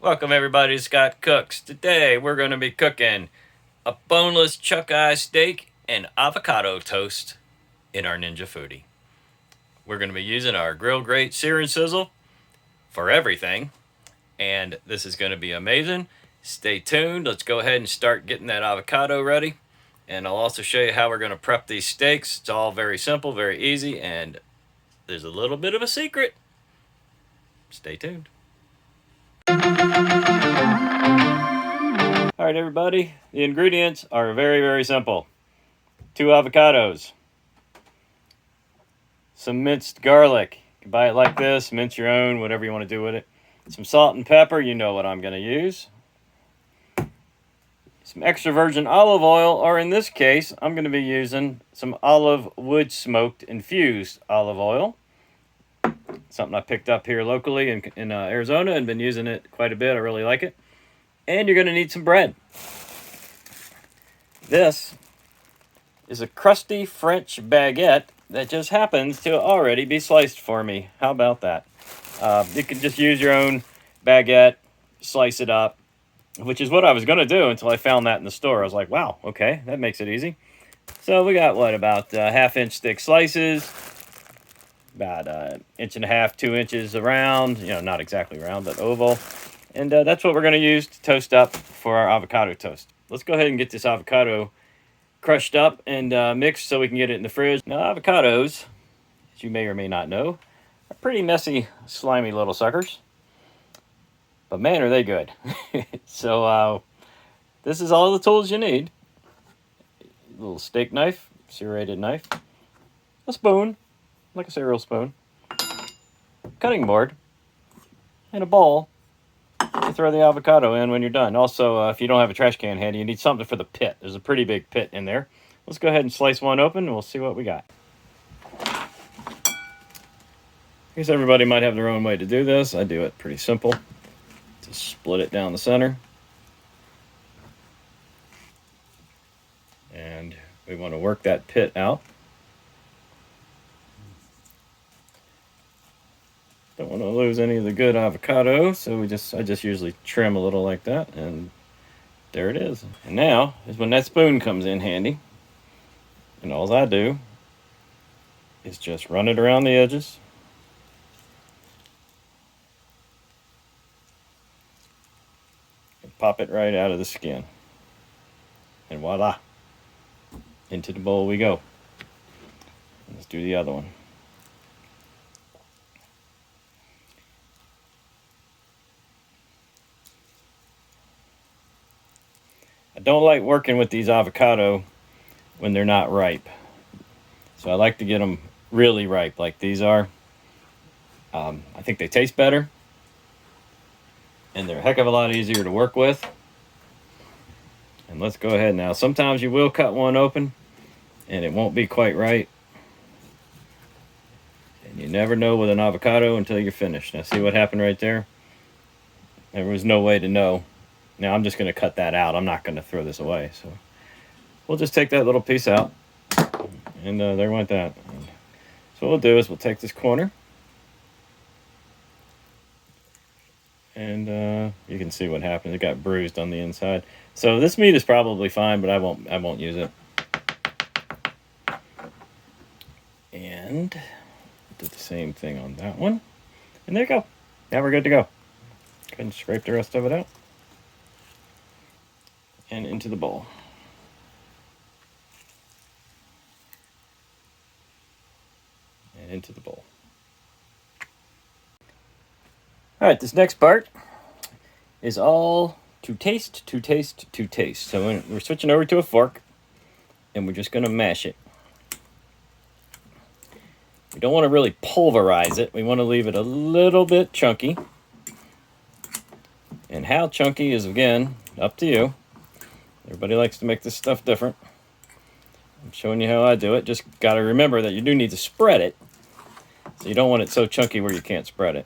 Welcome everybody to Scott Cooks. Today we're going to be cooking a boneless chuck eye steak and avocado toast in our Ninja Foodi. We're going to be using our GrillGrate Sear and Sizzle for everything, and this is going to be amazing. Stay tuned. Let's go ahead and start getting that avocado ready, and I'll also show you how we're going to prep these steaks. It's all very simple, very easy, and there's a little bit of a secret. Stay tuned. Alright everybody, the ingredients are very, very simple. 2 avocados, some minced garlic. You can buy it like this, mince your own, whatever you want to do with it. Some salt and pepper, you know what I'm going to use. Some extra virgin olive oil, or in this case, I'm going to be using some olive wood smoked infused olive oil. Something I picked up here locally in Arizona and been using it quite a bit. I really like it. And you're going to need some bread. This is a crusty French baguette that just happens to already be sliced for me. How about that? You can just use your own baguette, slice it up, which is what I was going to do until I found that in the store. I was like, wow, okay, that makes it easy. So we got, what, about half-inch thick slices, about 1.5 inches, 2 inches around, you know, not exactly round, but oval. And that's what we're going to use to toast up for our avocado toast. Let's go ahead and get this avocado crushed up and mixed so we can get it in the fridge. Now, avocados, as you may or may not know, are pretty messy, slimy little suckers. But man, are they good. So this is all the tools you need. A little steak knife, serrated knife, a spoon, like a cereal spoon, cutting board, and a bowl to throw the avocado in when you're done. Also, if you don't have a trash can handy, you need something for the pit. There's a pretty big pit in there. Let's go ahead and slice one open, and we'll see what we got. I guess everybody might have their own way to do this. I do it pretty simple. Just split it down the center. And we want to work that pit out. Don't want to lose any of the good avocado, so I just usually trim a little like that, and there it is. And now is when that spoon comes in handy. And all I do is just run it around the edges. And pop it right out of the skin. And voila! Into the bowl we go. Let's do the other one. I don't like working with these avocado when they're not ripe. So I like to get them really ripe like these are. I think they taste better. And they're a heck of a lot easier to work with. And let's go ahead now. Sometimes you will cut one open and it won't be quite right. And you never know with an avocado until you're finished. Now see what happened right there? There was no way to know. Now I'm just going to cut that out. I'm not going to throw this away. So we'll just take that little piece out. And there went that. So what we'll do is we'll take this corner. And you can see what happened. It got bruised on the inside. So this meat is probably fine, but I won't use it. And do the same thing on that one. And there you go. Now we're good to go. Go ahead and scrape the rest of it out. And into the bowl. And into the bowl. Alright, this next part is all to taste, to taste, to taste. So we're switching over to a fork, and we're just going to mash it. We don't want to really pulverize it. We want to leave it a little bit chunky. And how chunky is, again, up to you. Everybody likes to make this stuff different. I'm showing you how I do it. Just got to remember that you do need to spread it. So you don't want it so chunky where you can't spread it.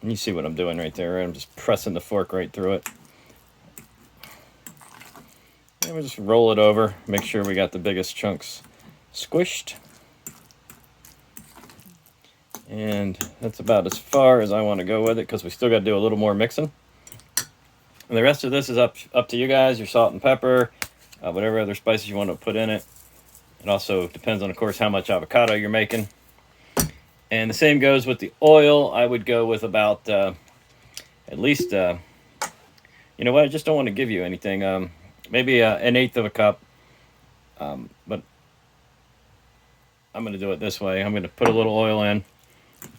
And you see what I'm doing right there. I'm just pressing the fork right through it. And we'll just roll it over. Make sure we got the biggest chunks squished. And that's about as far as I want to go with it because we still got to do a little more mixing. And the rest of this is up to you guys. Your salt and pepper, whatever other spices you want to put in it. It also depends on, of course, how much avocado you're making. And the same goes with the oil. I would go with about at least, you know what, I just don't want to give you anything. Maybe an eighth of a cup. But I'm going to do it this way. I'm going to put a little oil in,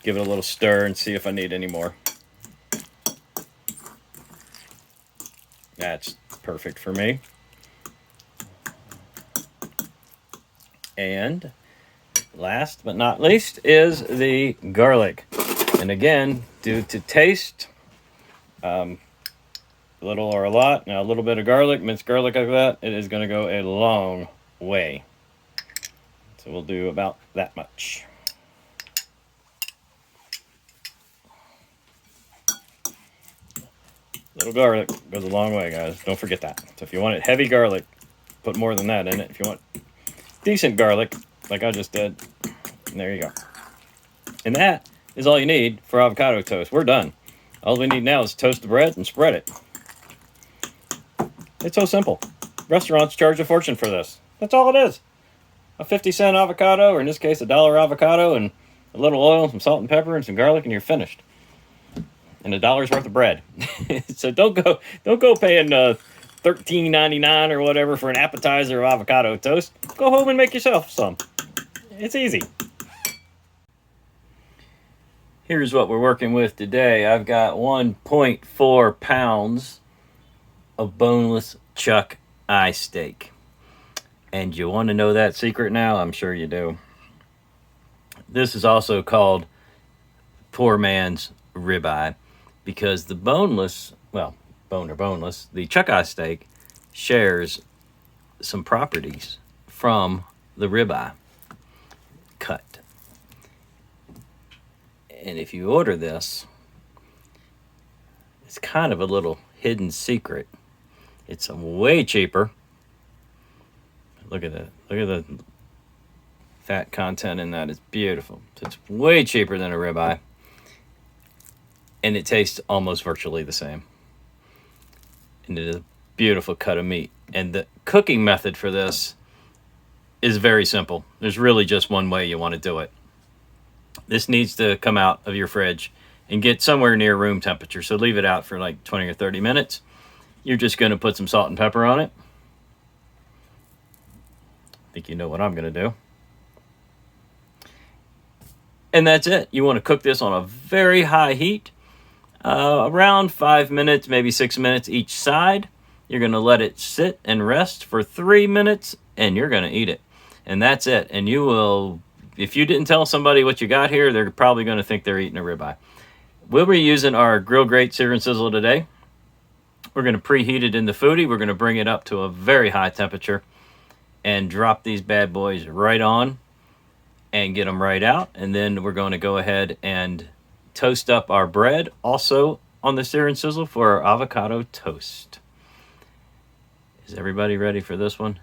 give it a little stir, and see if I need any more. That's perfect for me. And last but not least is the garlic. And again, due to taste, a little or a lot. Now a little bit of garlic, minced garlic like that, it is going to go a long way. So we'll do about that much. Little garlic goes a long way, guys. Don't forget that. So if you want it heavy garlic, put more than that in it. If you want decent garlic, like I just did, there you go. And that is all you need for avocado toast. We're done. All we need now is toast the bread and spread it. It's so simple. Restaurants charge a fortune for this. That's all it is. A 50-cent avocado, or in this case, $1 avocado, and a little oil, some salt and pepper, and some garlic, and you're finished. And $1's worth of bread. So don't go paying $13.99 or whatever for an appetizer of avocado toast. Go home and make yourself some. It's easy. Here's what we're working with today. I've got 1.4 pounds of boneless chuck eye steak. And you want to know that secret now? I'm sure you do. This is also called poor man's ribeye, because the boneless, well, bone or boneless, the chuck eye steak shares some properties from the ribeye cut. And if you order this, it's kind of a little hidden secret. It's way cheaper. Look at that. Look at the fat content in that. It's beautiful. It's way cheaper than a ribeye. And it tastes almost virtually the same. And it is a beautiful cut of meat. And the cooking method for this is very simple. There's really just one way you want to do it. This needs to come out of your fridge and get somewhere near room temperature. So leave it out for like 20 or 30 minutes. You're just going to put some salt and pepper on it. I think you know what I'm going to do. And that's it. You want to cook this on a very high heat. Around 5 minutes, maybe 6 minutes each side. You're going to let it sit and rest for 3 minutes, and you're going to eat it. And that's it. And you will, if you didn't tell somebody what you got here, they're probably going to think they're eating a ribeye. We'll be using our GrillGrate Sear and Sizzle today. We're going to preheat it in the Foodi. We're going to bring it up to a very high temperature and drop these bad boys right on and get them right out. And then we're going to go ahead and toast up our bread also on the Sear and Sizzle for our avocado toast. Is everybody ready for this one?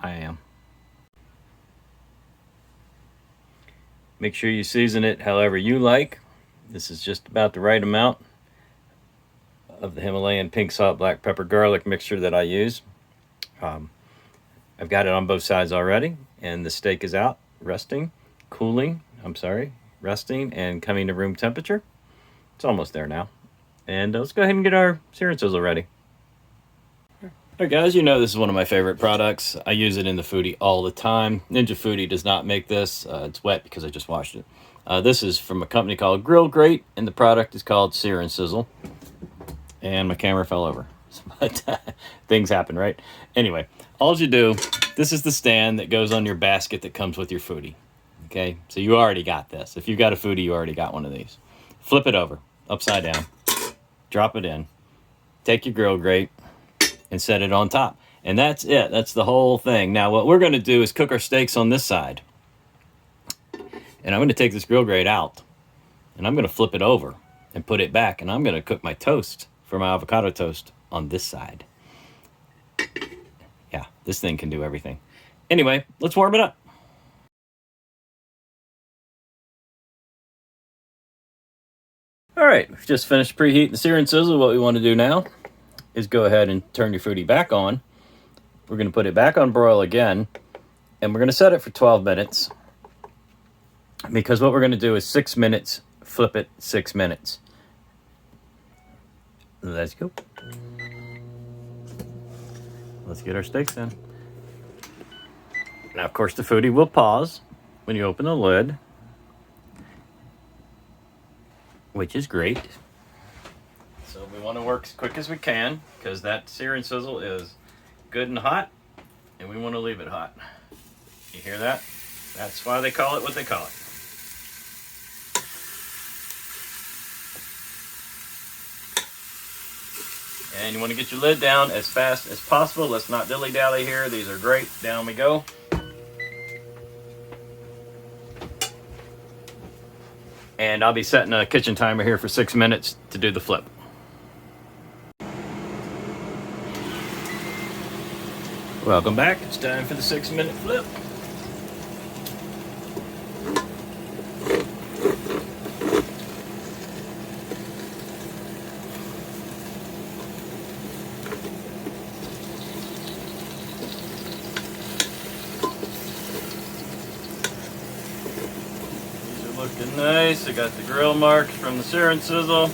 I am. Make sure you season it however you like. This is just about the right amount of the Himalayan pink salt, black pepper, garlic mixture that I use. I've got it on both sides already, and the steak is out, resting and coming to room temperature. It's almost there now. And let's go ahead and get our Sear and Sizzle ready. All right, guys, you know this is one of my favorite products. I use it in the Foodi all the time. Ninja Foodi does not make this. It's wet because I just washed it. This is from a company called GrillGrate, and the product is called Sear and Sizzle. And my camera fell over. But things happen, right? Anyway, all you do, this is the stand that goes on your basket that comes with your Foodi. Okay, so you already got this. If you've got a Foodi, you already got one of these. Flip it over, upside down, drop it in, take your GrillGrate, and set it on top. And that's it. That's the whole thing. Now, what we're going to do is cook our steaks on this side. And I'm going to take this GrillGrate out, and I'm going to flip it over and put it back, and I'm going to cook my toast for my avocado toast on this side. Yeah, this thing can do everything. Anyway, let's warm it up. All right, we've just finished preheating the Sear and Sizzle. What we want to do now is go ahead and turn your Foodi back on. We're going to put it back on broil again, and we're going to set it for 12 minutes. Because what we're going to do is 6 minutes, flip it 6 minutes. Let's go. Let's get our steaks in. Now, of course, the Foodi will pause when you open the lid, which is great. So we want to work as quick as we can because that Sear and Sizzle is good and hot, and we want to leave it hot. You hear that? That's why they call it what they call it. And you want to get your lid down as fast as possible. Let's not dilly-dally here. These are great. Down we go. And I'll be setting a kitchen timer here for 6 minutes to do the flip. Welcome back. It's time for the 6-minute flip. Looking nice. I got the grill marks from the Sear and Sizzle.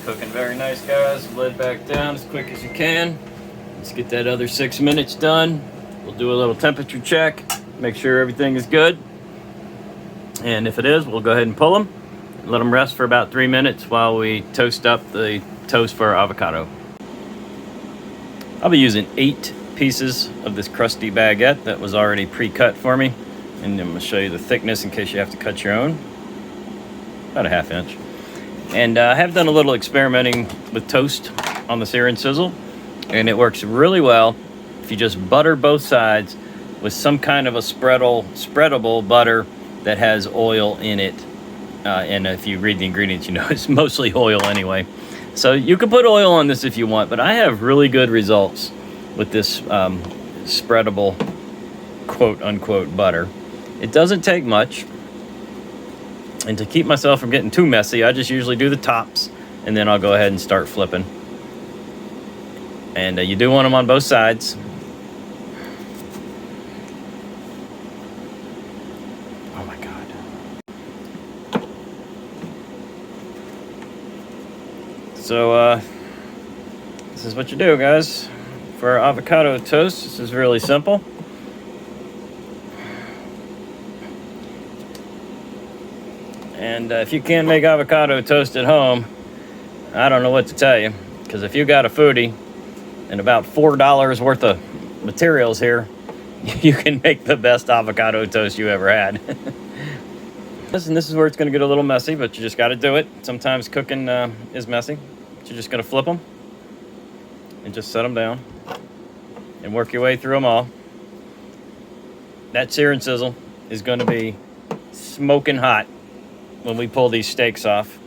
Cooking very nice, guys. Lid back down as quick as you can. Let's get that other 6 minutes done. We'll do a little temperature check, make sure everything is good. And if it is, we'll go ahead and pull them. Let them rest for about 3 minutes while we toast up the toast for our avocado. I'll be using 8 pieces of this crusty baguette that was already pre-cut for me. And I'm going to show you the thickness in case you have to cut your own. About a 1/2 inch. And I have done a little experimenting with toast on the Sear and Sizzle. And it works really well if you just butter both sides with some kind of a spreadable butter that has oil in it. And if you read the ingredients, you know it's mostly oil anyway. So you can put oil on this if you want, but I have really good results with this spreadable quote-unquote butter. It doesn't take much. And to keep myself from getting too messy, I just usually do the tops, and then I'll go ahead and start flipping. And you do want them on both sides. Oh my God. So this is what you do, guys. For our avocado toast, this is really simple. And if you can't make avocado toast at home, I don't know what to tell you. Because if you got a Foodi and about $4 worth of materials here, you can make the best avocado toast you ever had. And this is where it's going to get a little messy, but you just got to do it. Sometimes cooking is messy. But you're just going to flip them and just set them down and work your way through them all. That Sear and Sizzle is going to be smoking hot when we pull these steaks off,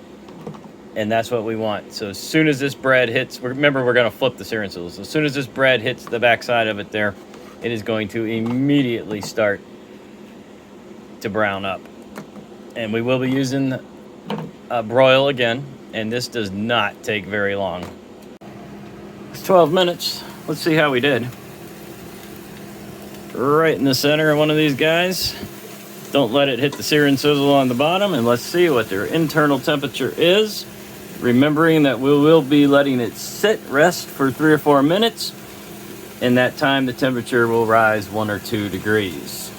and that's what we want. So as soon as this bread hits, remember we're going to flip the Sear and Sizzle. So as soon as this bread hits the backside of it there, it is going to immediately start to brown up. And we will be using broil again, and this does not take very long. It's 12 minutes. Let's see how we did. Right in the center of one of these guys. Don't let it hit the Sear and Sizzle on the bottom, and let's see what their internal temperature is. Remembering that we will be letting it rest for 3 or 4 minutes. In that time, the temperature will rise 1 or 2 degrees.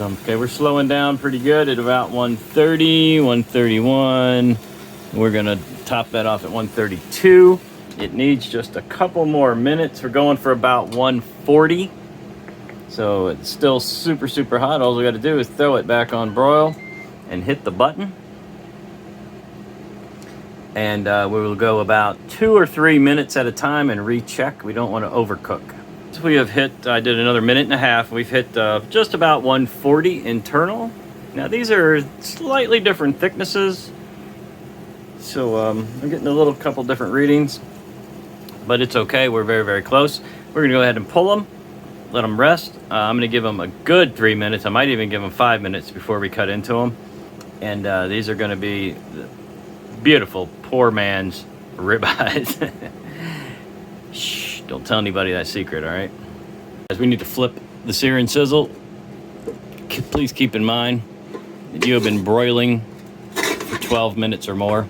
Okay, we're slowing down pretty good at about 130, 131. We're gonna top that off at 132. It needs just a couple more minutes. We're going for about 140. So it's still super, super hot. All we got to do is throw it back on broil and hit the button. And we will go about 2 or 3 minutes at a time and recheck. We don't want to overcook. So we have hit, I did another 1.5 minutes. We've hit just about 140 internal. Now these are slightly different thicknesses. So I'm getting a couple different readings, but it's okay. We're very, very close. We're gonna go ahead and pull them, let them rest, I'm going to give them a good 3 minutes. I might even give them 5 minutes before we cut into them. And these are going to be beautiful poor man's ribeyes. Shh, don't tell anybody that secret, all right? As we need to flip the Sear and Sizzle, please keep in mind that you have been broiling for 12 minutes or more.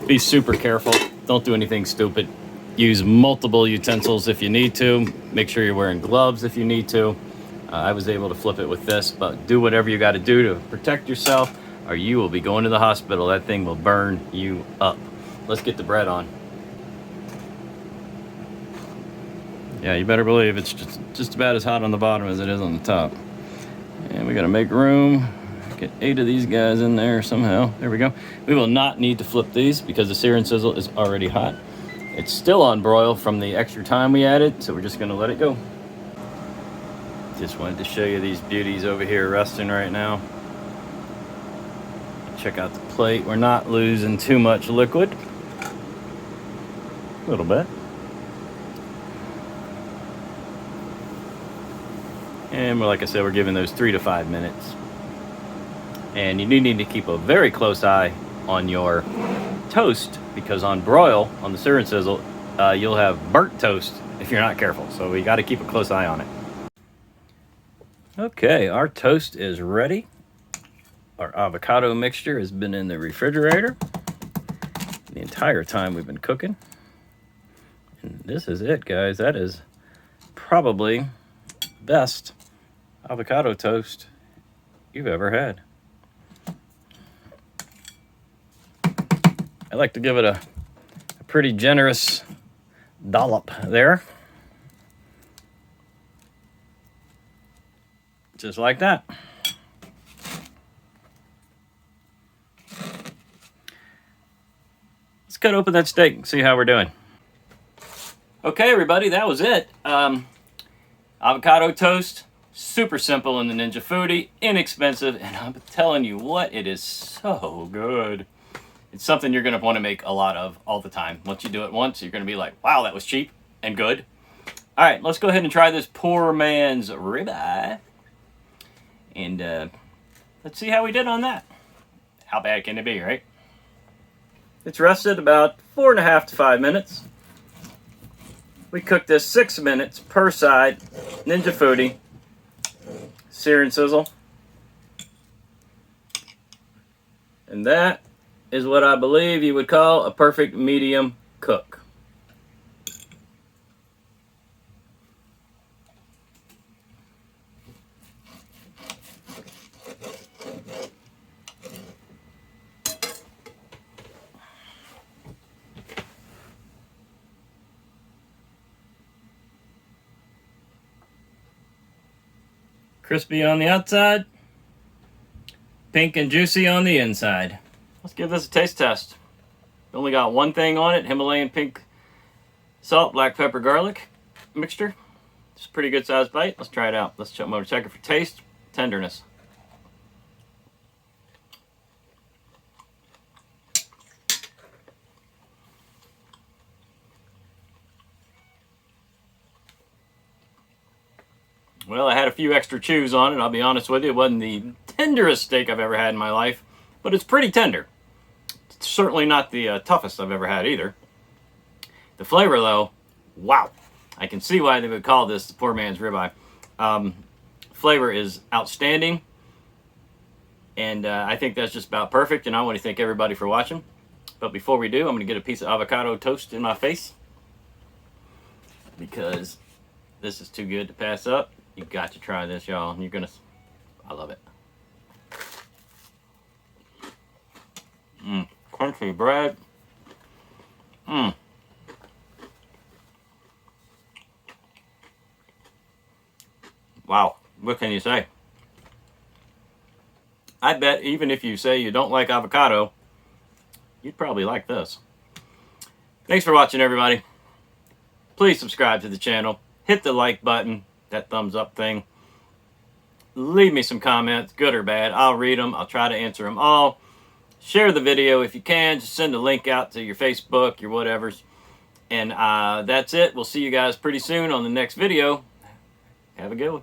Be super careful. Don't do anything stupid. Use multiple utensils if you need to. Make sure you're wearing gloves if you need to. I was able to flip it with this, but do whatever you got to do to protect yourself, or you will be going to the hospital. That thing will burn you up. Let's get the bread on. Yeah, you better believe it's just about as hot on the bottom as it is on the top. And we got to make room. Get 8 of these guys in there somehow. There we go. We will not need to flip these because the Sear and Sizzle is already hot. It's still on broil from the extra time we added, so we're just going to let it go. Just wanted to show you these beauties over here resting right now. Check out the plate. We're not losing too much liquid. A little bit. And like I said, we're giving those 3 to 5 minutes. And you need to keep a very close eye on your toast, because on broil, on the Sear and Sizzle, you'll have burnt toast if you're not careful. So we got to keep a close eye on it. Okay, our toast is ready. Our avocado mixture has been in the refrigerator the entire time we've been cooking. And this is it, guys. That is probably the best avocado toast you've ever had. I like to give it a pretty generous dollop there. Just like that. Let's cut open that steak and see how we're doing. Okay, everybody, that was it. Avocado toast, super simple in the Ninja Foodi, inexpensive, and I'm telling you what, it is so good. It's something you're going to want to make a lot of all the time. Once you do it once, you're going to be like, wow, that was cheap and good. All right, let's go ahead and try this poor man's ribeye. And let's see how we did on that. How bad can it be, right? It's rested about 4.5 to 5 minutes. We cooked this 6 minutes per side. Ninja Foodi. Sear and Sizzle. And that is what I believe you would call a perfect medium cook. Crispy on the outside, pink and juicy on the inside. Let's give this a taste test. Only got one thing on it, Himalayan pink salt, black pepper, garlic mixture. It's a pretty good sized bite. Let's try it out. Let's check it for taste, tenderness. Well, I had a few extra chews on it, I'll be honest with you. It wasn't the tenderest steak I've ever had in my life, but it's pretty tender. It's certainly not the toughest I've ever had either. The flavor, though, wow. I can see why they would call this the poor man's ribeye. Flavor is outstanding, and I think that's just about perfect, and I want to thank everybody for watching. But before we do, I'm going to get a piece of avocado toast in my face, because this is too good to pass up. You got to try this, y'all. You're gonna, I love it. Crunchy bread. Wow, what can you say? I bet even if you say you don't like avocado, you'd probably like this. Thanks for watching, everybody. Please subscribe to the channel. Hit the like button, that thumbs up thing. Leave me some comments, good or bad. I'll read them. I'll try to answer them all. Share the video if you can. Just send a link out to your Facebook, your whatevers. And that's it. We'll see you guys pretty soon on the next video. Have a good one.